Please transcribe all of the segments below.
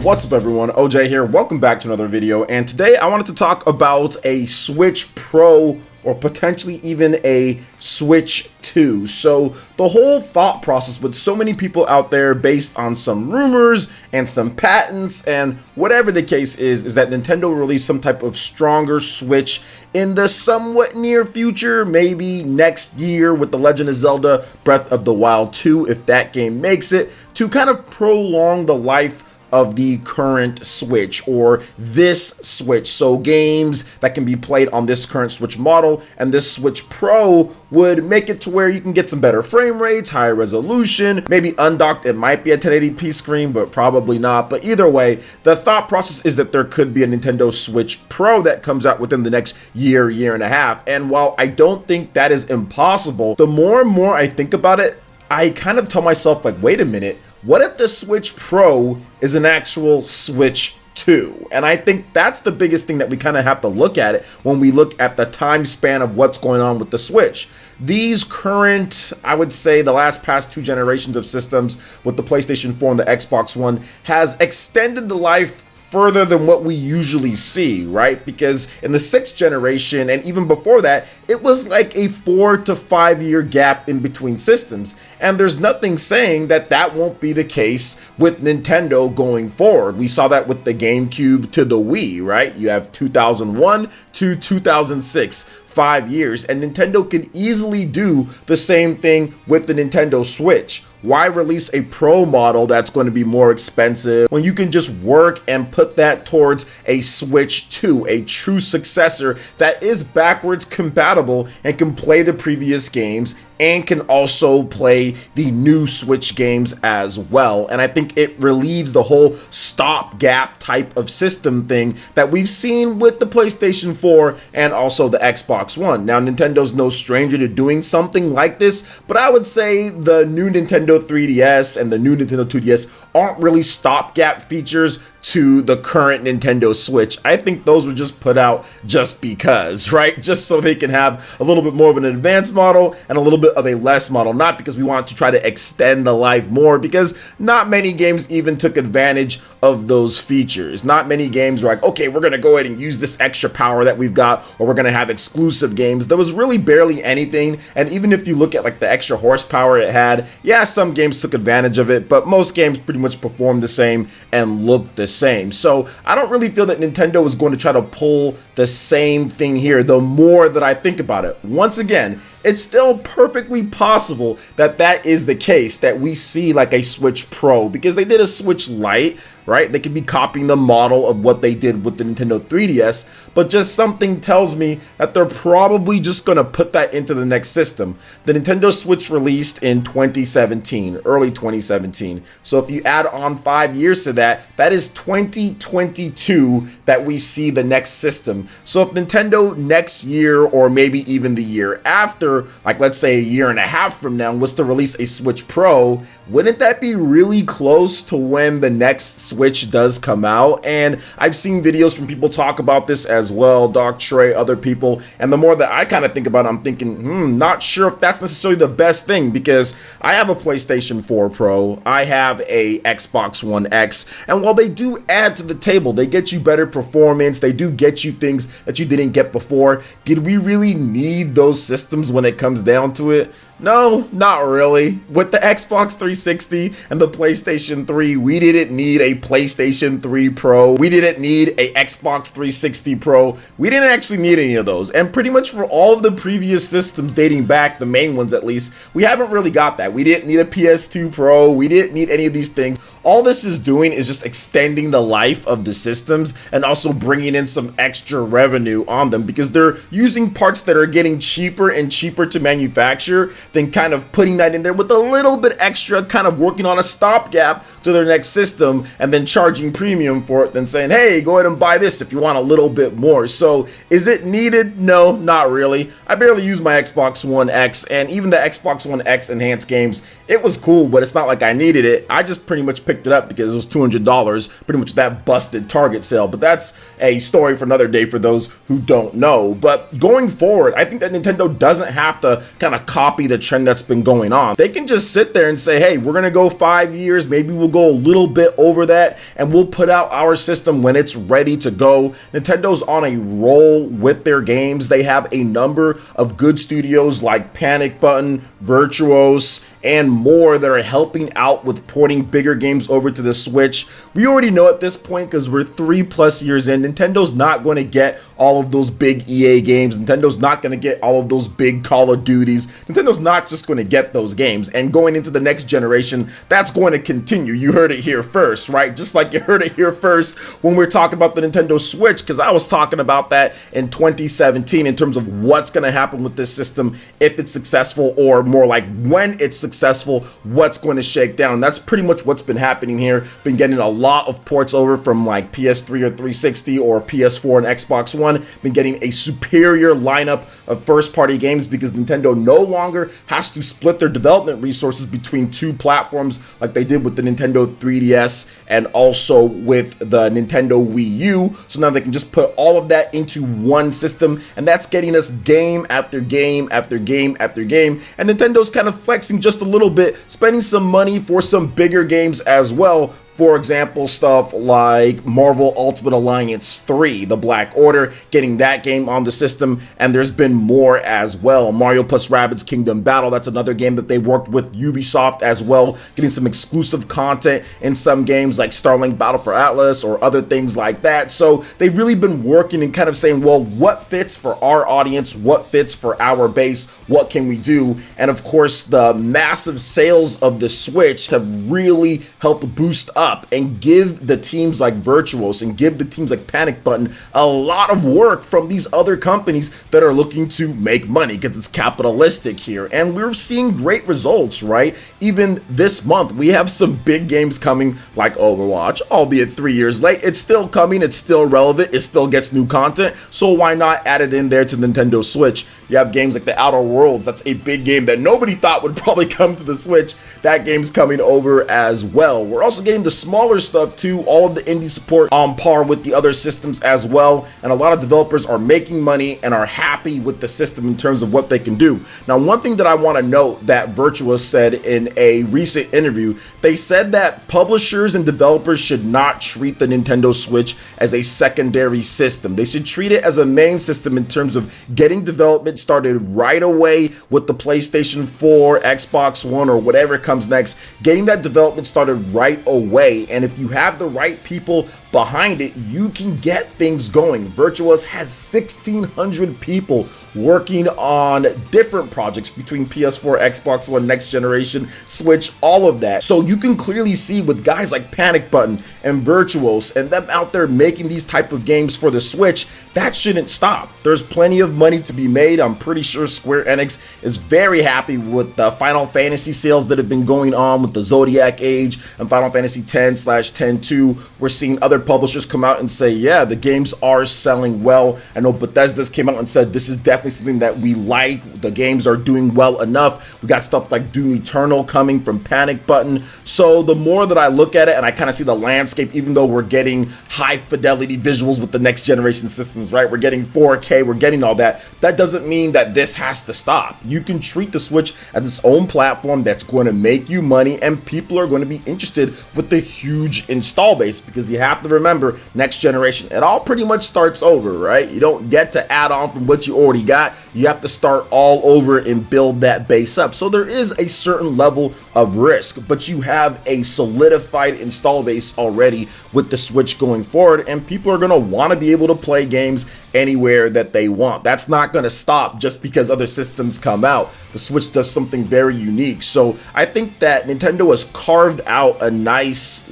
What's up everyone, OJ here, welcome back to another video, and today I wanted to talk about a Switch Pro or potentially even a Switch 2. So the whole thought process with so many people out there based on some rumors and some patents and whatever the case is that Nintendo will release some type of stronger Switch in the somewhat near future, maybe next year with The Legend of Zelda Breath of the Wild 2 if that game makes it, to kind of prolong the life of the current Switch or this Switch. So games that can be played on this current Switch model and this Switch Pro would make it to where you can get some better frame rates, higher resolution, maybe undocked it might be a 1080p screen, but probably not. But either way, the thought process is that there could be a Nintendo Switch Pro that comes out within the next year and a half. And while I don't think that is impossible, the more and more I think about it, I kind of tell myself, like, wait a minute, what if the Switch Pro is an actual Switch 2? And I think that's the biggest thing that we kind of have to look at it when we look at the time span of what's going on with the Switch. These current, I would say the past two generations of systems with the PlayStation 4 and the Xbox One has extended the life further than what we usually see, right? Because in the 6th generation and even before that, it was like a 4 to 5 year gap in between systems. And there's nothing saying that that won't be the case with Nintendo going forward. We saw that with the GameCube to the Wii, right? You have 2001 to 2006. 5 years, and Nintendo could easily do the same thing with the Nintendo Switch. Why release a Pro model that's going to be more expensive when you can just work and put that towards a Switch 2, a true successor that is backwards compatible and can play the previous games and can also play the new Switch games as well. And I think it relieves the whole stopgap type of system thing that we've seen with the PlayStation 4 and also the Xbox One. Now, Nintendo's no stranger to doing something like this, but I would say the new Nintendo 3DS and the new Nintendo 2DS aren't really stopgap features to the current Nintendo Switch. I think those were just put out just because, right? Just so they can have a little bit more of an advanced model and a little bit of a less model, not because we want to try to extend the life more, because not many games even took advantage of those features. Not many games were like, okay, we're gonna go ahead and use this extra power that we've got, or we're gonna have exclusive games. There was really barely anything, and even if you look at like the extra horsepower it had, yeah, some games took advantage of it, but most games pretty much performed the same and looked the same. So I don't really feel that Nintendo is going to try to pull the same thing here the more that I think about it. Once again, it's still perfectly possible that that is the case, that we see like a Switch Pro, because they did a Switch Lite, right? They could be copying the model of what they did with the Nintendo 3DS, but just something tells me that they're probably just going to put that into the next system. The Nintendo Switch released in 2017, early 2017. So if you add on 5 years to that, that is 2022 that we see the next system. So if Nintendo next year, or maybe even the year after, like let's say a year and a half from now, was to release a Switch Pro, wouldn't that be really close to when the next Switch does come out? And I've seen videos from people talk about this as well, Doc Trey, other people, and the more that I kind of think about it, I'm thinking, not sure if that's necessarily the best thing, because I have a PlayStation 4 Pro, I have a Xbox One X, and while they do add to the table, they get you better performance, they do get you things that you didn't get before. Did we really need those systems when it comes down to it? No, not really. With the Xbox 360 and the PlayStation 3, we didn't need a PlayStation 3 Pro. We didn't need a Xbox 360 Pro. We didn't actually need any of those. And pretty much for all of the previous systems dating back, the main ones at least, we haven't really got that. We didn't need a PS2 Pro. We didn't need any of these things. All this is doing is just extending the life of the systems and also bringing in some extra revenue on them, because they're using parts that are getting cheaper and cheaper to manufacture, then kind of putting that in there with a little bit extra, kind of working on a stopgap to their next system, and then charging premium for it, then saying, hey, go ahead and buy this if you want a little bit more. So is it needed? No, not really. I barely use my Xbox One X, and even the Xbox One X enhanced games, it was cool, but it's not like I needed it. I just pretty much picked it up because it was $200, pretty much that busted Target sale. But that's a story for another day for those who don't know. But going forward, I think that Nintendo doesn't have to kind of copy the trend that's been going on. They can just sit there and say, hey, we're gonna go 5 years, maybe we'll go a little bit over that, and we'll put out our system when it's ready to go. Nintendo's on a roll with their games. They have a number of good studios like Panic Button, Virtuos, and more that are helping out with porting bigger games over to the Switch. We already know at this point, because we're 3+ years in, Nintendo's not going to get all of those big EA games. Nintendo's not going to get all of those big Call of Duties. Nintendo's not just going to get those games. And going into the next generation, that's going to continue. You heard it here first, right? Just like you heard it here first when we're talking about the Nintendo Switch, because I was talking about that in 2017 in terms of what's going to happen with this system if it's successful, or more like when it's successful, what's going to shake down. That's pretty much what's been happening here. Been getting a lot of ports over from like PS3 or 360 or PS4 and Xbox One. Been getting a superior lineup of first-party games because Nintendo no longer has to split their development resources between two platforms like they did with the Nintendo 3DS and also with the Nintendo Wii U. So now they can just put all of that into one system, and that's getting us game after game after game after game. And Nintendo's kind of flexing just a little bit, spending some money for some bigger games as well. For example, stuff like Marvel Ultimate Alliance 3, The Black Order, getting that game on the system, and there's been more as well. Mario plus Rabbids Kingdom Battle, that's another game that they worked with Ubisoft as well, getting some exclusive content in some games like Starlink Battle for Atlas or other things like that. So they've really been working and kind of saying, well, what fits for our audience? What fits for our base? What can we do? And of course, the massive sales of the Switch to really help boost up and give the teams like Virtuos and give the teams like Panic Button a lot of work from these other companies that are looking to make money, because it's capitalistic here. And we're seeing great results, right? Even this month, we have some big games coming like Overwatch, albeit 3 years late. It's still coming, it's still relevant, it still gets new content, so why not add it in there to Nintendo Switch? You have games like The Outer Worlds, that's a big game that nobody thought would probably come to the Switch. That game's coming over as well. We're also getting the smaller stuff too, all of the indie support on par with the other systems as well, and a lot of developers are making money and are happy with the system in terms of what they can do. Now, one thing that I want to note that Virtua said in a recent interview, they said that publishers and developers should not treat the Nintendo Switch as a secondary system. They should treat it as a main system in terms of getting development started right away with the PlayStation 4, Xbox One, or whatever comes next, getting that development started right away. And if you have the right people behind it, you can get things going. Virtuos has 1,600 people working on different projects between PS4, Xbox One, next generation, Switch, all of that. So you can clearly see with guys like Panic Button and Virtuos and them out there making these type of games for the Switch, that shouldn't stop. There's plenty of money to be made. I'm pretty sure Square Enix is very happy with the Final Fantasy sales that have been going on with the Zodiac Age and Final Fantasy X/10-2. We're seeing other publishers come out and say, yeah, the games are selling well. I know Bethesda's came out and said this is definitely something that we like. The games are doing well enough. We got stuff like Doom Eternal coming from Panic Button. So the more that I look at it and I kind of see the landscape, even though we're getting high fidelity visuals with the next generation systems, right? We're getting 4K, we're getting all that. That doesn't mean that this has to stop. You can treat the Switch as its own platform that's going to make you money, and people are going to be interested with the huge install base, because you have to remember, next generation, it all pretty much starts over, right? You don't get to add on from what you already got. You have to start all over and build that base up. So there is a certain level of risk, but you have a solidified install base already with the Switch going forward, and people are going to want to be able to play games anywhere that they want. That's not going to stop just because other systems come out. The Switch does something very unique. So I think that Nintendo has carved out a nice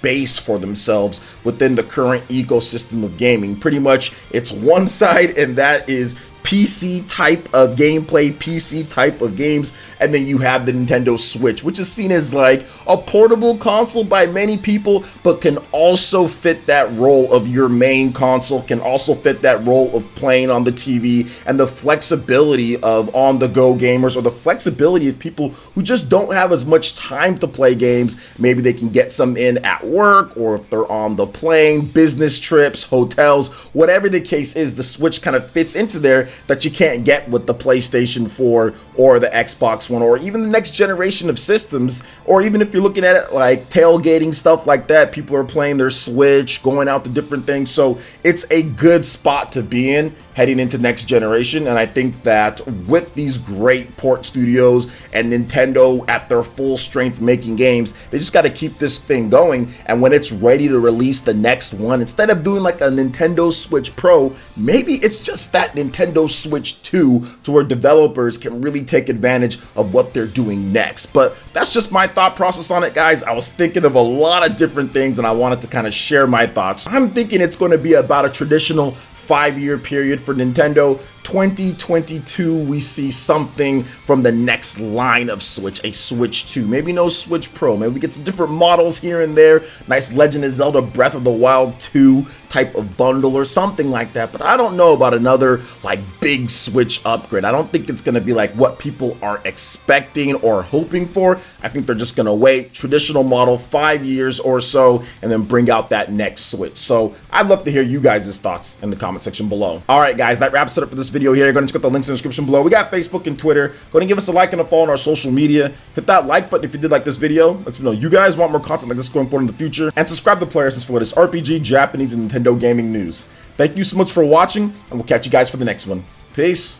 base for themselves within the current ecosystem of gaming. Pretty much it's one side, and that is PC type of gameplay, PC type of games, and then you have the Nintendo Switch, which is seen as like a portable console by many people, but can also fit that role of your main console, can also fit that role of playing on the TV, and the flexibility of on-the-go gamers, or the flexibility of people who just don't have as much time to play games. Maybe they can get some in at work, or if they're on the plane, business trips, hotels, whatever the case is, the Switch kind of fits into there, that you can't get with the PlayStation 4 or the Xbox One or even the next generation of systems. Or even if you're looking at it like tailgating, stuff like that, people are playing their Switch, going out to different things. So it's a good spot to be in heading into next generation. And I think that with these great port studios and Nintendo at their full strength making games, they just got to keep this thing going. And when it's ready to release the next one, instead of doing like a Nintendo Switch Pro, maybe it's just that Nintendo Switch 2 to where developers can really take advantage of what they're doing next. But that's just my thought process on it, guys. I was thinking of a lot of different things and I wanted to kind of share my thoughts. I'm thinking it's going to be about a traditional 5-year period for Nintendo. 2022, we see something from the next line of Switch, a Switch 2. Maybe no Switch Pro. Maybe we get some different models here and there. Nice Legend of Zelda Breath of the Wild 2 type of bundle or something like that. But I don't know about another like big Switch upgrade. I don't think it's going to be like what people are expecting or hoping for. I think they're just going to wait, traditional model, 5 years or so, and then bring out that next Switch. So I'd love to hear you guys' thoughts in the comment section below. All right, guys, that wraps it up for this video here. You're going to check out the links in the description below. We got Facebook and Twitter. Go ahead and give us a like and a follow on our social media. Hit that like button if you did like this video. Let me know you guys want more content like this going forward in the future. And subscribe to PlayerEssence for latest RPG, Japanese, and Nintendo gaming news. Thank you so much for watching, and we'll catch you guys for the next one. Peace.